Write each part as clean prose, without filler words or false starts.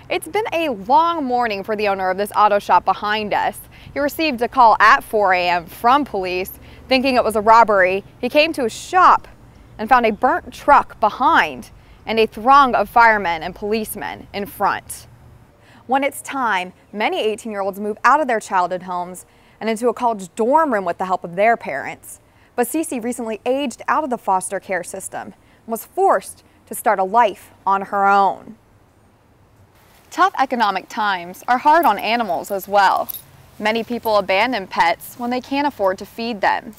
It's been a long morning for the owner of this auto shop behind us. He received a call at 4 a.m. from police thinking it was a robbery. He came to his shop and found a burnt truck behind and a throng of firemen and policemen in front. When it's time, many 18-year-olds move out of their childhood homes and into a college dorm room with the help of their parents. But Cece recently aged out of the foster care system and was forced to start a life on her own. Tough economic times are hard on animals as well. Many people abandon pets when they can't afford to feed them.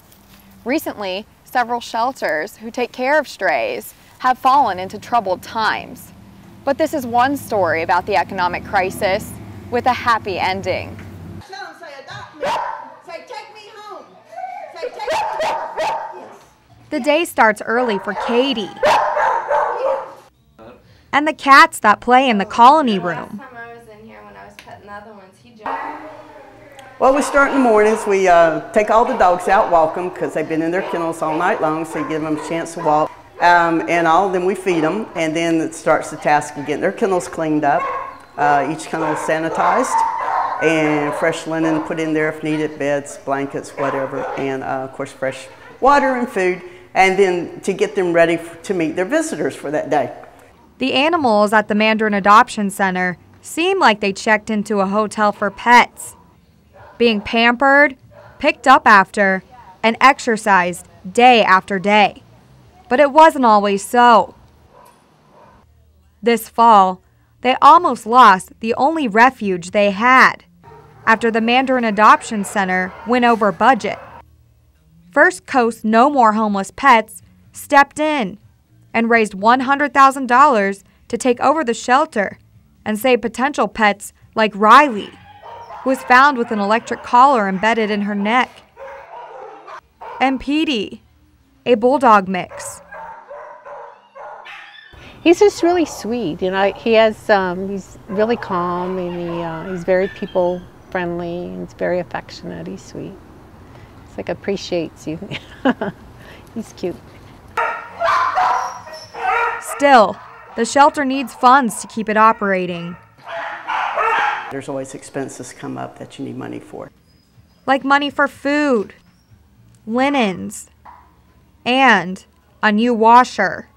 Recently, several shelters who take care of strays have fallen into troubled times. But this is one story about the economic crisis with a happy ending. Say, adopt me. Say, take me home. Say, take me home. The day starts early for Katie and the cats that play in the colony room. Last time I was in here when I was petting the other ones, he jumped. Well, we start in the mornings. We take all the dogs out, walk them, because they've been in their kennels all night long, so you give them a chance to walk. Then we feed them, and then it starts the task of getting their kennels cleaned up, each kennel sanitized, and fresh linen put in there if needed, beds, blankets, whatever, and of course fresh water and food, and then to get them ready to meet their visitors for that day. The animals at the Mandarin Adoption Center seem like they checked into a hotel for pets, being pampered, picked up after, and exercised day after day. But it wasn't always so. This fall, they almost lost the only refuge they had after the Mandarin Adoption Center went over budget. First Coast No More Homeless Pets stepped in and raised $100,000 to take over the shelter and save potential pets like Riley, who was found with an electric collar embedded in her neck, and Petey, a bulldog mix. He's just really sweet, you know. He's really calm, and he's very people friendly, and he's very affectionate. He's sweet. It's like appreciates you. He's cute. Still, the shelter needs funds to keep it operating. There's always expenses come up that you need money for. Like money for food, linens, and a new washer.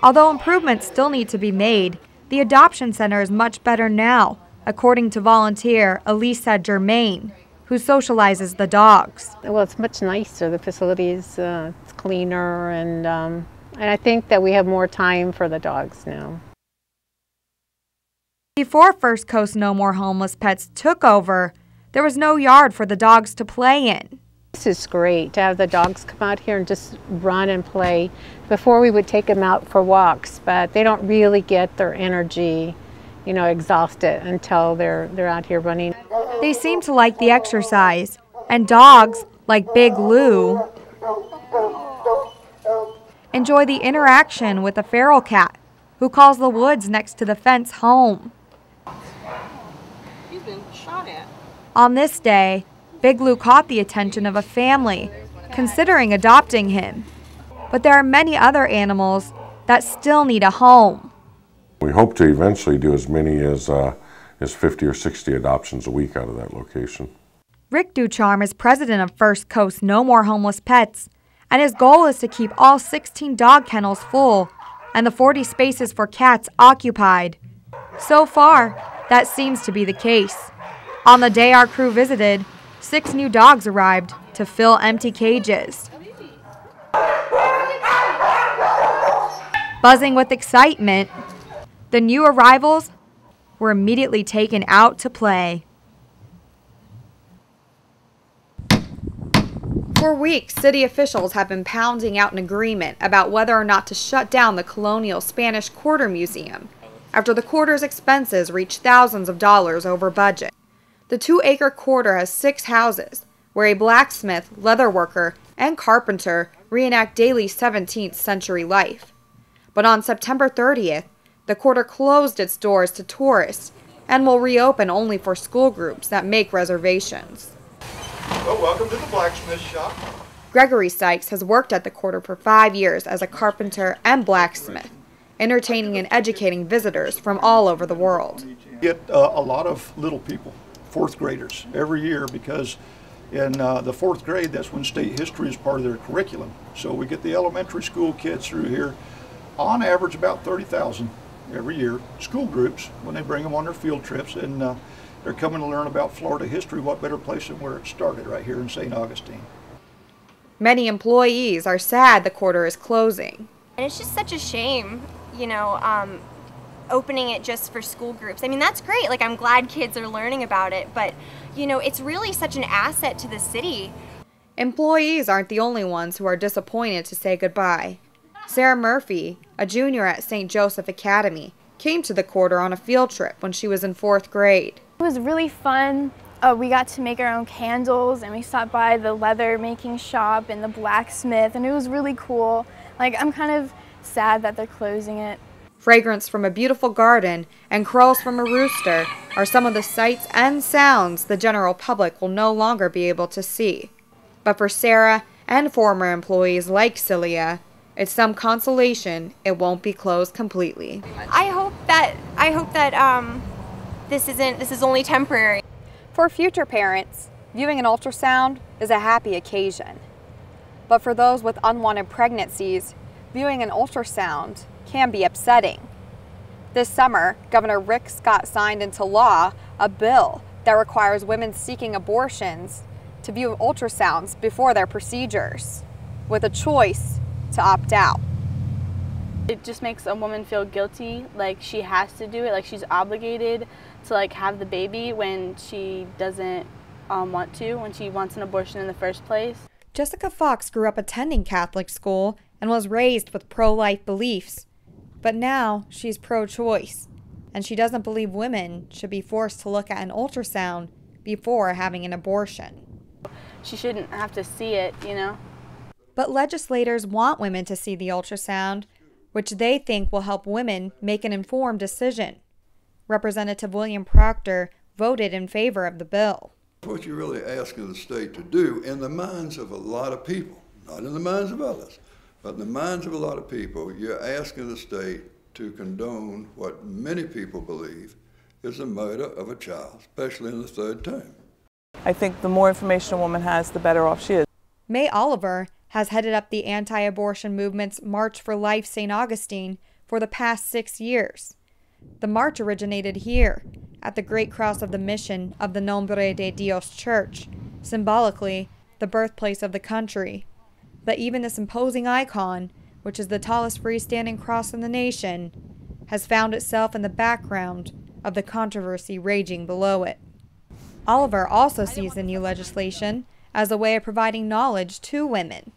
Although improvements still need to be made, the adoption center is much better now, according to volunteer Elisa Germain, who socializes the dogs. Well, it's much nicer. The facility is it's cleaner, and I think that we have more time for the dogs now. Before First Coast No More Homeless Pets took over, there was no yard for the dogs to play in. This is great to have the dogs come out here and just run and play. Before we would take them out for walks, but they don't really get their energy, you know, exhausted until they're out here running. They seem to like the exercise, and dogs like Big Lou enjoy the interaction with a feral cat who calls the woods next to the fence home. He's been shot at. On this day, Big Lou caught the attention of a family considering adopting him. But there are many other animals that still need a home. We hope to eventually do as many as 50 or 60 adoptions a week out of that location. Rick Ducharme is president of First Coast No More Homeless Pets, and his goal is to keep all 16 dog kennels full and the 40 spaces for cats occupied. So far, that seems to be the case. On the day our crew visited, 6 new dogs arrived to fill empty cages. Buzzing with excitement, the new arrivals were immediately taken out to play. For weeks, city officials have been pounding out an agreement about whether or not to shut down the colonial Spanish Quarter Museum after the quarter's expenses reached thousands of dollars over budget. The 2-acre quarter has 6 houses, where a blacksmith, leatherworker, and carpenter reenact daily 17th century life. But on September 30th, the quarter closed its doors to tourists and will reopen only for school groups that make reservations. Well, welcome to the blacksmith shop. Gregory Sykes has worked at the quarter for 5 years as a carpenter and blacksmith. entertaining and educating visitors from all over the world. Get a lot of little people, fourth graders, every year, because in the fourth grade, that's when state history is part of their curriculum. So we get the elementary school kids through here, on average about 30,000 every year, school groups, when they bring them on their field trips, and they're coming to learn about Florida history. What better place than where it started, right here in St. Augustine. Many employees are sad the quarter is closing. And it's just such a shame, you know, opening it just for school groups. I mean, that's great. Like, I'm glad kids are learning about it, but, you know, it's really such an asset to the city. Employees aren't the only ones who are disappointed to say goodbye. Sarah Murphy, a junior at St. Joseph Academy, came to the quarter on a field trip when she was in 4th grade. It was really fun. We got to make our own candles, and we stopped by the leather making shop and the blacksmith, and it was really cool. Like, I'm kind of sad that they're closing it. Fragrance from a beautiful garden and crows from a rooster are some of the sights and sounds the general public will no longer be able to see. But for Sarah and former employees like Celia, it's some consolation it won't be closed completely. I hope that this is only temporary. For future parents, viewing an ultrasound is a happy occasion. But for those with unwanted pregnancies, viewing an ultrasound can be upsetting. This summer, Governor Rick Scott signed into law a bill that requires women seeking abortions to view ultrasounds before their procedures, with a choice to opt out. It just makes a woman feel guilty, like she has to do it, like she's obligated to like have the baby when she doesn't want to, when she wants an abortion in the first place. Jessica Fox grew up attending Catholic school and was raised with pro-life beliefs. But now she's pro-choice, and she doesn't believe women should be forced to look at an ultrasound before having an abortion. She shouldn't have to see it, you know? But legislators want women to see the ultrasound, which they think will help women make an informed decision. Representative William Proctor voted in favor of the bill. What you're really asking the state to do in the minds of a lot of people, not in the minds of others, but in the minds of a lot of people, you're asking the state to condone what many people believe is the murder of a child, especially in the 3rd term. I think the more information a woman has, the better off she is. May Oliver has headed up the anti-abortion movement's March for Life St. Augustine for the past 6 years. The march originated here, at the Great Cross of the Mission of the Nombre de Dios Church, symbolically the birthplace of the country. But even this imposing icon, which is the tallest freestanding cross in the nation, has found itself in the background of the controversy raging below it. Oliver also sees the new legislation as a way of providing knowledge to women.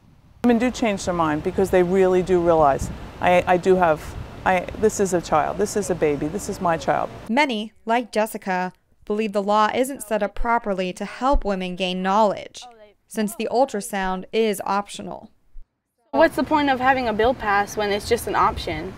Women do change their mind because they really do realize, this is a child, this is a baby, this is my child. Many, like Jessica, believe the law isn't set up properly to help women gain knowledge, since the ultrasound is optional. What's the point of having a bill passed when it's just an option?